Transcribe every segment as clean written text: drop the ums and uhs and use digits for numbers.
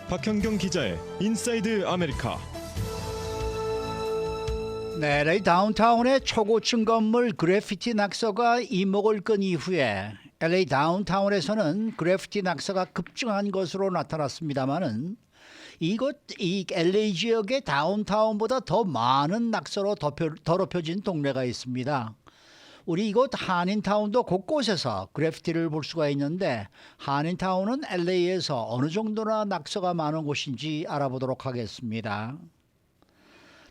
박현경 기자의 인사이드 아메리카. 네, LA 다운타운의 초고층 건물 그래피티 낙서가 이목을 끈 이후에 LA 다운타운에서는 그래피티 낙서가 급증한 것으로 나타났습니다만은 이 LA 지역의 다운타운보다 더 많은 낙서로 더럽혀진 동네가 있습니다. 우리 이곳 한인타운도 곳곳에서 그래피티를 볼 수가 있는데 한인타운은 LA에서 어느 정도나 낙서가 많은 곳인지 알아보도록 하겠습니다.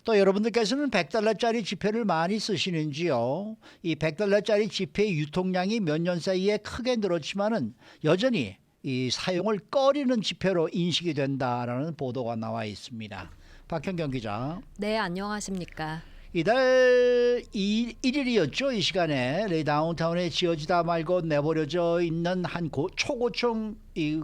또 여러분들께서는 $100짜리 지폐를 많이 쓰시는지요? 이 $100짜리 지폐의 유통량이 몇 년 사이에 크게 늘었지만은 여전히 이 사용을 꺼리는 지폐로 인식이 된다라는 보도가 나와 있습니다. 박현경 기자. 네, 안녕하십니까. 이달 1일이었죠. 이 시간에 LA 다운타운에 지어지다 말고 내버려져 있는 한 초고층 이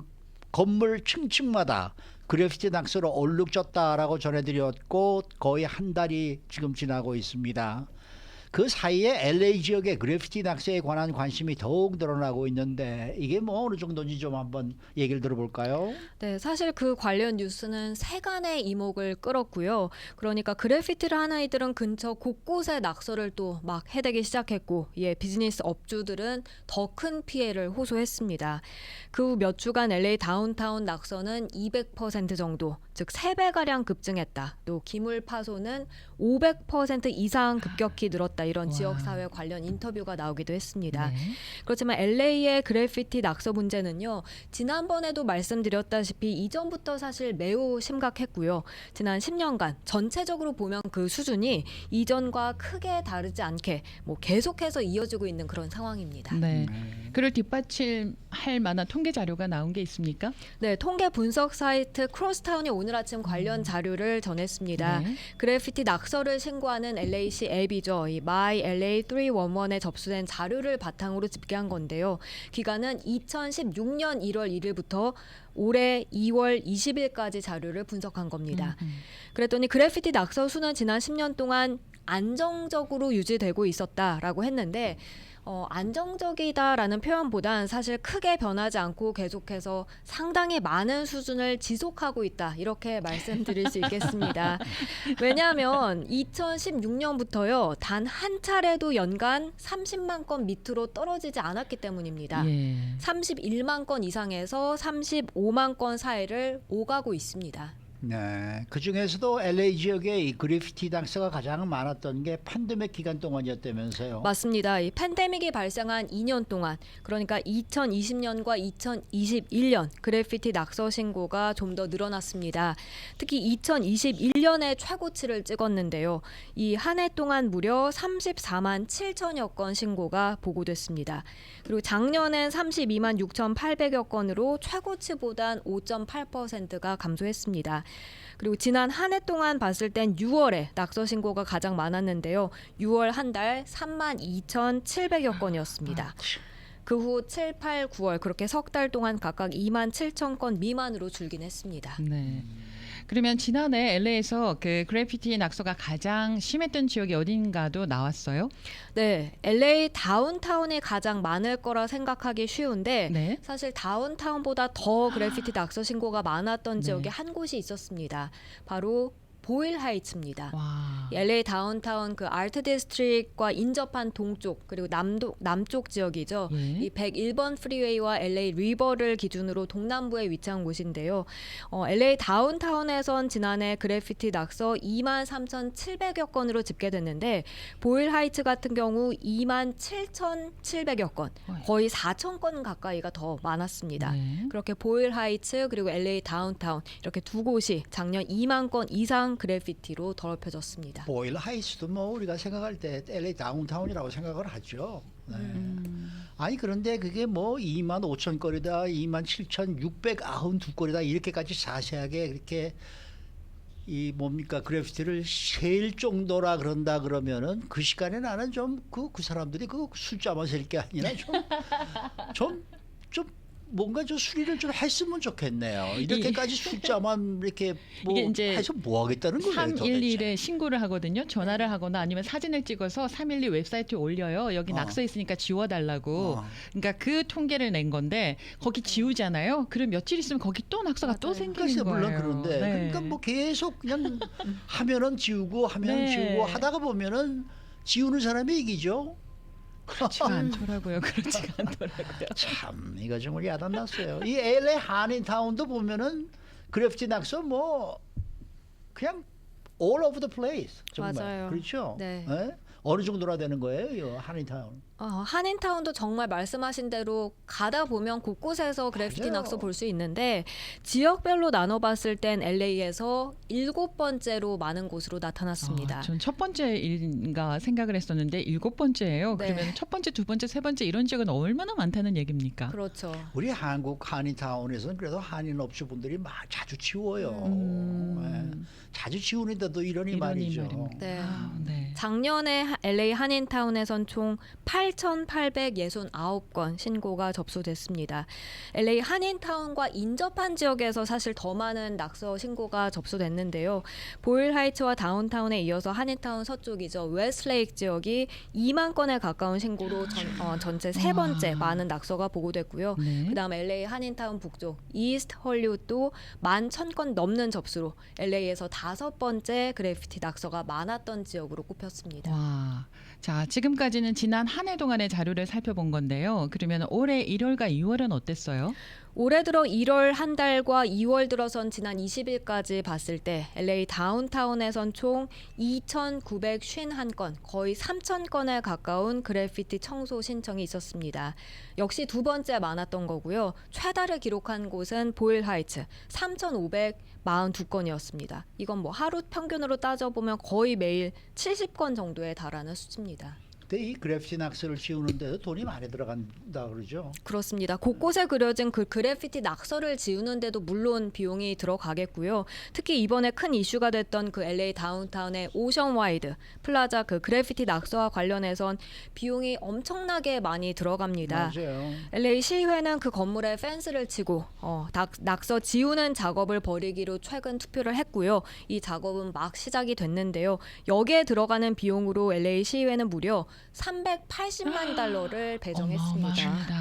건물 층층마다 그래피티 낙서로 얼룩졌다라고 전해드렸고 거의 한 달이 지금 지나고 있습니다. 그 사이에 LA 지역의 그래피티 낙서에 관한 관심이 더욱 늘어나고 있는데 이게 뭐 어느 정도인지 좀 한번 얘기를 들어볼까요? 네, 사실 그 관련 뉴스는 세간의 이목을 끌었고요. 그러니까 그래피티를 한 아이들은 근처 곳곳에 낙서를 또 막 해대기 시작했고, 비즈니스 업주들은 더 큰 피해를 호소했습니다. 그 후 몇 주간 LA 다운타운 낙서는 200% 정도, 즉 3배가량 급증했다. 또 기물 파손은 500% 이상 급격히 늘었다. 이런 지역사회 관련 인터뷰가 나오기도 했습니다. 네. 그렇지만 LA의 그래피티 낙서 문제는요. 지난번에도 말씀드렸다시피 이전부터 사실 매우 심각했고요. 지난 10년간 전체적으로 보면 그 수준이 이전과 크게 다르지 않게 계속해서 이어지고 있는 그런 상황입니다. 네. 그를 뒷받침할 만한 통계 자료가 나온 게 있습니까? 네, 통계 분석 사이트 크로스타운이 오늘 아침 관련 자료를 전했습니다. 네. 그래피티 낙서를 신고하는 LA시 앱이죠. 이 My LA 311에 접수된 자료를 바탕으로 집계한 건데요. 기간은 2016년 1월 1일부터 올해 2월 20일까지 자료를 분석한 겁니다. 그랬더니 그래피티 낙서 수는 지난 10년 동안 안정적으로 유지되고 있었다라고 했는데 안정적이다라는 표현보단 사실 크게 변하지 않고 계속해서 상당히 많은 수준을 지속하고 있다 이렇게 말씀드릴 수 있겠습니다. 왜냐하면 2016년부터요 단 한 차례도 연간 30만 건 밑으로 떨어지지 않았기 때문입니다. 31만 건 이상에서 35만 건 사이를 오가고 있습니다. 네, 그 중에서도 LA 지역의 이 그래피티 낙서가 가장 많았던 게 팬데믹 기간 동안이었다면서요? 맞습니다. 이 팬데믹이 발생한 2년 동안, 그러니까 2020년과 2021년 그래피티 낙서 신고가 좀 더 늘어났습니다. 특히 2021년에 최고치를 찍었는데요. 이 한 해 동안 무려 34만 7천여 건 신고가 보고됐습니다. 그리고 작년엔 32만 6,800여 건으로 최고치보단 5.8%가 감소했습니다. 그리고 지난 한 해 동안 봤을 땐 6월에 낙서 신고가 가장 많았는데요. 6월 한 달 3만 2,700여 건이었습니다. 그 후 7, 8, 9월 그렇게 석 달 동안 각각 2만 7천 건 미만으로 줄긴 했습니다. 네. 그러면 지난해 LA에서 그 그래피티 낙서가 가장 심했던 지역이 어딘가도 나왔어요? 네, LA 다운타운이 가장 많을 거라 생각하기 쉬운데 네. 사실 다운타운보다 더 그래피티 낙서 신고가 많았던 지역이 한 곳이 있었습니다. 바로 보일 하이츠입니다. 와. LA 다운타운 그 아트 디스트릭과 인접한 동쪽 그리고 남쪽 지역이죠. 이 101번 프리웨이와 LA 리버를 기준으로 동남부에 위치한 곳인데요. LA 다운타운에선 지난해 그래피티 낙서 2만 3,700여 건으로 집계됐는데 보일 하이츠 같은 경우 2만 7,700여 건, 거의 4천 건 가까이가 더 많았습니다. 그렇게 보일 하이츠 그리고 LA 다운타운 이렇게 두 곳이 작년 2만 건 이상 그래피티로 더럽혀졌습니다. 보일 하이츠도 뭐 우리가 생각할 때 LA 다운타운이라고 생각을 하죠. 네. 아니 그런데 그게 뭐 2만 5천 건이다, 2만 7,692건이다 이렇게까지 자세하게 그렇게 이 뭡니까 그래피티를 셀 정도라 그런다 그러면은 그 시간에 나는 좀 그 사람들이 그 숫자만 셀 게 아니라 좀 뭔가 좀 수리를 좀 했으면 좋겠네요. 이렇게까지 숫자만 이렇게 뭐 이게 이제 해서 뭐 하겠다는 거예요, 도대체. 311에 신고를 하거든요. 전화를 하거나 아니면 사진을 찍어서 312 웹사이트에 올려요. 여기 낙서 있으니까 지워달라고. 그러니까 그 통계를 낸 건데 거기 지우잖아요. 그럼 며칠 있으면 거기 또 낙서가 또 생기는 글쎄 거예요. 물론 그런데 네. 그러니까 뭐 계속 그냥 하면은 지우고 하면 네. 지우고 하다가 보면은 지우는 사람이 이기죠. 그렇지가 않더라고요. 그렇지가 않더라고요. 참 이거 정말 야단났어요. 이 LA 한인타운도 보면은 그래피티 낙서 뭐 그냥 all over the place 정말. 맞아요. 그렇죠. 네. 예? 어느 정도나 되는 거예요, 이 한인타운? 한인타운도 정말 말씀하신 대로 가다 보면 곳곳에서 그래피티 맞아요. 낙서 볼 수 있는데 지역별로 나눠봤을 땐 LA에서 7번째로 많은 곳으로 나타났습니다. 전 첫 번째인가 생각을 했었는데 7번째예요. 네. 그러면 첫 번째, 두 번째, 세 번째 이런 지역은 얼마나 많다는 얘기입니까? 그렇죠. 우리 한국 한인타운에서는 그래도 한인 업주분들이 자주 지워요. 예. 자주 지우는데도 이러니 말이죠. 말입니다. 네. 네. 작년에 LA 한인타운에선 총 8,869건 신고가 접수됐습니다. LA 한인타운과 인접한 지역에서 사실 더 많은 낙서 신고가 접수됐는데요. 보일 하이츠와 다운타운에 이어서 한인타운 서쪽이죠. 웨스트레이크 지역이 2만 건에 가까운 신고로 전체 세 번째 많은 낙서가 보고됐고요. 네. 그다음 LA 한인타운 북쪽 이스트 헐리우드도 11,000건 넘는 접수로 LA에서 5번째 그래피티 낙서가 많았던 지역으로 꼽혔습니다. 와, 자 지금까지는 지난 한 해 동안의 자료를 살펴본 건데요. 그러면 올해 1월과 2월은 어땠어요? 올해 들어 1월 한 달과 2월 들어선 지난 20일까지 봤을 때 LA 다운타운에선 총 2,951건, 거의 3,000건에 가까운 그래피티 청소 신청이 있었습니다. 역시 두 번째 많았던 거고요. 최다를 기록한 곳은 보일 하이츠 3,542건이었습니다. 이건 뭐 하루 평균으로 따져보면 거의 매일 70건 정도에 달하는 수치입니다. 근데 이 그래피티 낙서를 지우는데도 돈이 많이 들어간다 그러죠. 그렇습니다. 곳곳에 그려진 그 그래피티 낙서를 지우는데도 물론 비용이 들어가겠고요. 특히 이번에 큰 이슈가 됐던 그 LA 다운타운의 오션와이드 플라자 그 그래피티 낙서와 관련해선 비용이 엄청나게 많이 들어갑니다. 맞아요. LA 시의회는 그 건물에 펜스를 치고 낙서 지우는 작업을 벌이기로 최근 투표를 했고요. 이 작업은 막 시작이 됐는데요. 여기에 들어가는 비용으로 LA 시의회는 무려 380만 달러를 배정했습니다. 어마어마합니다.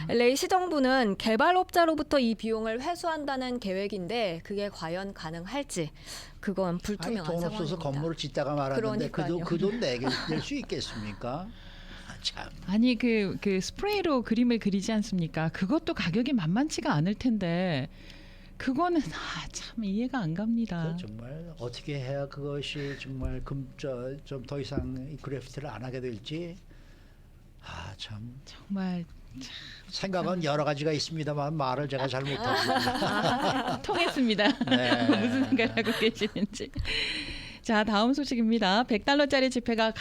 LA 시정부는 개발업자로부터 이 비용을 회수한다는 계획인데 그게 과연 가능할지 그건 아니, 불투명한 돈 상황입니다. 없어서 건물을 짓다가 말았는데 그러니까요. 그 돈 내게 낼 수 있겠습니까? 참. 아니 그 스프레이로 그림을 그리지 않습니까? 그것도 가격이 만만치가 않을 텐데 그거는 참 이해가 안 갑니다. 정말 어떻게 해야 그것이 정말 좀 더 이상 이 그래피티를 안 하게 될지 참 정말 생각은 여러 가지가 있습니다만 말을 제가 잘 못하고 통했습니다. 네. 무슨 생각을 하고 계시는지. 자, 다음 소식입니다. 100달러짜리 지폐가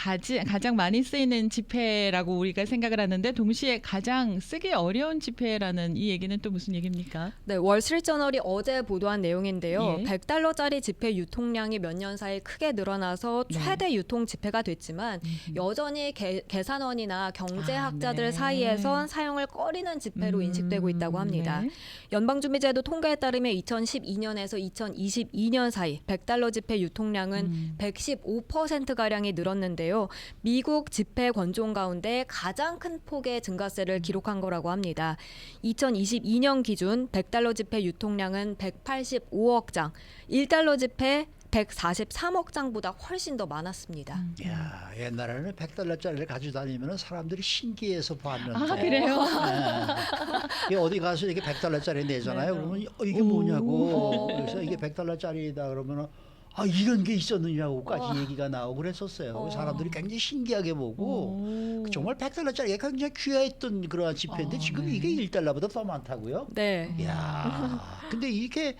가장 많이 쓰이는 지폐라고 우리가 생각을 하는데 동시에 가장 쓰기 어려운 지폐라는 이 얘기는 또 무슨 얘기입니까? 네, 월스트리트저널이 어제 보도한 내용인데요. 예. 100달러짜리 지폐 유통량이 몇 년 사이 크게 늘어나서 네. 최대 유통 지폐가 됐지만 여전히 계산원이나 경제학자들 네. 사이에선 사용을 꺼리는 지폐로 인식되고 있다고 합니다. 네. 연방준비제도 통계에 따르면 2012년에서 2022년 사이 100달러 지폐 유통량은 115%가량이 늘었는데요. 미국 지폐 권종 가운데 가장 큰 폭의 증가세를 기록한 거라고 합니다. 2022년 기준 100달러 지폐 유통량은 185억 장, 1달러 지폐 143억 장보다 훨씬 더 많았습니다. 야, 옛날에는 100달러짜리를 가지고 다니면 사람들이 신기해서 봤는데 그래요? 네. 어디 가서 이게 100달러짜리 내잖아요. 그러면 이게 뭐냐고. 그래서 이게 100달러짜리다 그러면 이런 게 있었느냐고까지 얘기가 나오고 그랬었어요. 사람들이 굉장히 신기하게 보고 정말 100달러짜리가 굉장히 귀했던 그런 지폐인데 지금 네. 이게 1달러보다 더 많다고요? 네. 이야, 근데 이게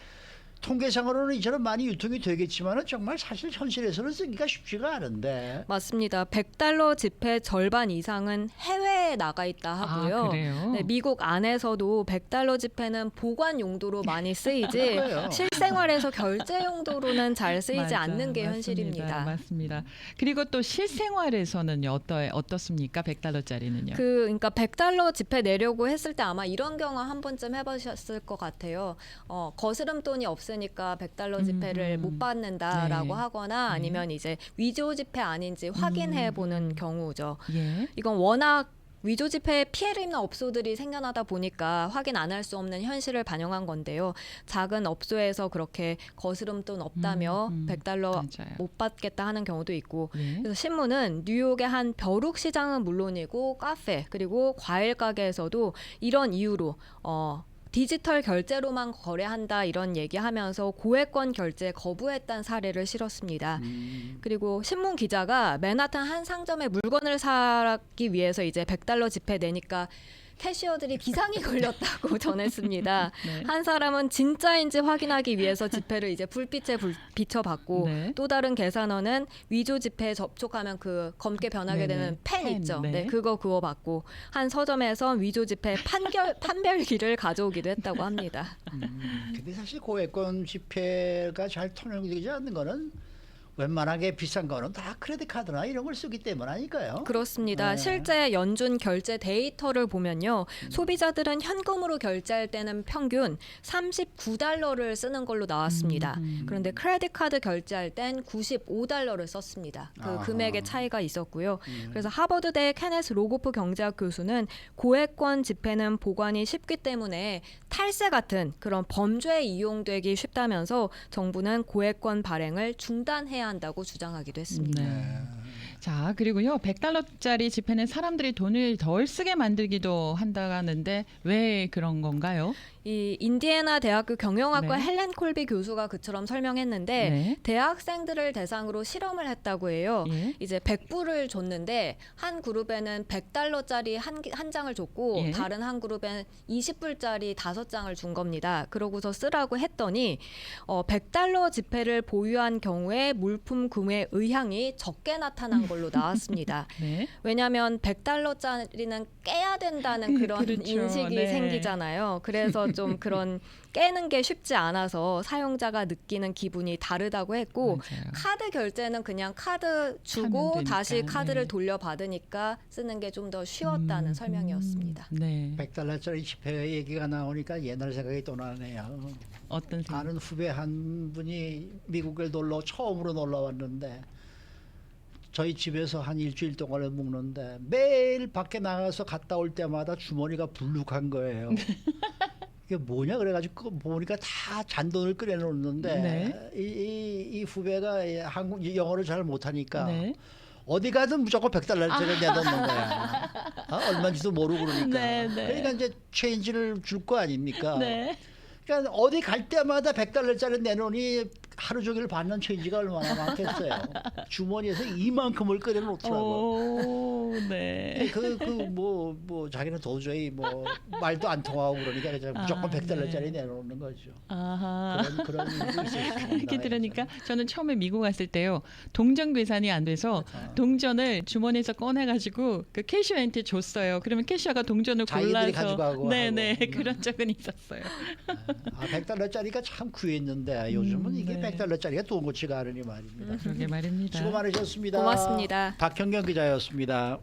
통계상으로는 이처럼 많이 유통이 되겠지만은 정말 사실 현실에서는 쓰기가 쉽지가 않은데. 맞습니다. 100달러 지폐 절반 이상은 해외에 나가 있다 하고요. 아, 그래요? 네, 미국 안에서도 100달러 지폐는 보관 용도로 많이 쓰이지 그래요. 실생활에서 결제 용도로는 잘 쓰이지 맞아, 않는 게 맞습니다. 현실입니다. 맞습니다. 그리고 또 실생활에서는요, 어떻습니까? 100달러짜리는요? 그러니까 100달러 지폐 내려고 했을 때 아마 이런 경우 한 번쯤 해보셨을 것 같아요. 거스름 돈이 없으니까 100달러 지폐를 못 받는다라고 네. 하거나 아니면 이제 위조 지폐 아닌지 확인해 보는 경우죠. 예. 이건 워낙 위조 지폐에 피해를 입는 업소들이 생겨나다 보니까 확인 안 할 수 없는 현실을 반영한 건데요. 작은 업소에서 그렇게 거스름 돈 없다며 100달러 맞아요. 못 받겠다 하는 경우도 있고 예. 그래서 신문은 뉴욕의 한 벼룩 시장은 물론이고 카페 그리고 과일 가게에서도 이런 이유로 디지털 결제로만 거래한다 이런 얘기하면서 고액권 결제 거부했다는 사례를 실었습니다. 그리고 신문 기자가 맨하탄 한 상점에 물건을 사기 위해서 이제 100달러 지폐 내니까 캐시어들이 기상이 걸렸다고 전했습니다. 네. 한 사람은 진짜인지 확인하기 위해서 지폐를 이제 불빛에 비춰봤고 네. 또 다른 계산원은 위조 지폐에 접촉하면 그 검게 변하게 네네. 되는 펜 있죠. 네. 네, 그거 구워봤고 한 서점에선 위조 지폐 판별기를 가져오기도 했다고 합니다. 근데 사실 고액권 지폐가 잘 통용되지 않는 거는 웬만하게 비싼 거는 다 크레딧 카드나 이런 걸 쓰기 때문 아닐까요? 그렇습니다. 네. 실제 연준 결제 데이터를 보면요. 소비자들은 현금으로 결제할 때는 평균 39달러를 쓰는 걸로 나왔습니다. 그런데 크레딧 카드 결제할 땐 95달러를 썼습니다. 그 아하. 금액의 차이가 있었고요. 그래서 하버드대 케네스 로고프 경제학 교수는 고액권 지폐는 보관이 쉽기 때문에 탈세 같은 그런 범죄에 이용되기 쉽다면서 정부는 고액권 발행을 중단해야 한다고 주장하기도 했습니다. 네. 자, 그리고요. 100달러짜리 지폐는 사람들이 돈을 덜 쓰게 만들기도 한다는데 왜 그런 건가요? 이 인디애나 대학교 경영학과 네. 헬렌 콜비 교수가 그처럼 설명했는데 네. 대학생들을 대상으로 실험을 했다고 해요. 예. 이제 100불을 줬는데 한 그룹에는 100달러짜리 한 장을 줬고 예. 다른 한 그룹에는 20불짜리 5장을 준 겁니다. 그러고서 쓰라고 했더니 100달러 지폐를 보유한 경우에 물품 구매 의향이 적게 나타난 걸로 나왔습니다. 네. 왜냐하면 100달러짜리는 깨야 된다는 그런 그렇죠. 인식이 네. 생기잖아요. 그래서 좀 그런 깨는 게 쉽지 않아서 사용자가 느끼는 기분이 다르다고 했고 맞아요. 카드 결제는 그냥 카드 주고 하면 되니까, 다시 카드를 네. 돌려받으니까 쓰는 게 좀 더 쉬웠다는 설명이었습니다. 네. 100달러짜리 지폐 얘기가 나오니까 옛날 생각이 또 나네요. 어떤 생각? 아는 후배 한 분이 미국에 처음으로 놀러 왔는데 저희 집에서 한 일주일 동안을 묵는데 매일 밖에 나가서 갔다 올 때마다 주머니가 불룩한 거예요. 이게 뭐냐 그래가지고 그거 보니까 다 잔돈을 꺼내놓는데 네. 이 후배가 영어를 잘 못하니까 네. 어디 가든 무조건 100달러짜리 내놓는 거야. 얼마인지도 모르고 그러니까. 네, 네. 그러니까 이제 체인지를 줄 거 아닙니까? 네. 그러니까 어디 갈 때마다 100달러짜리 내놓으니 하루 종일 받는 체인지가 얼마나 많겠어요. 주머니에서 이만큼을 꺼내놓더라고. 오, 네. 뭐 자기는 도저히 말도 안 통하고 그러니까 그냥 무조건 100달러짜리 네. 내놓는 거죠. 아하. 그런 일도 있었습니다. 이렇게 들으니까 저는 처음에 미국 갔을 때요. 동전 계산이 안 돼서 동전을 주머니에서 꺼내가지고 그 캐시어한테 줬어요. 그러면 캐시어가 동전을 자기들이 골라서 가져가고 네네 하고. 그런 적은 있었어요. 100달러짜리가 참 귀했는데 요즘은 이게 네. 100달러짜리가 돈 고치가 않으니 말입니다. 그러게 말입니다. 수고 많으셨습니다. 고맙습니다. 박형경 기자였습니다.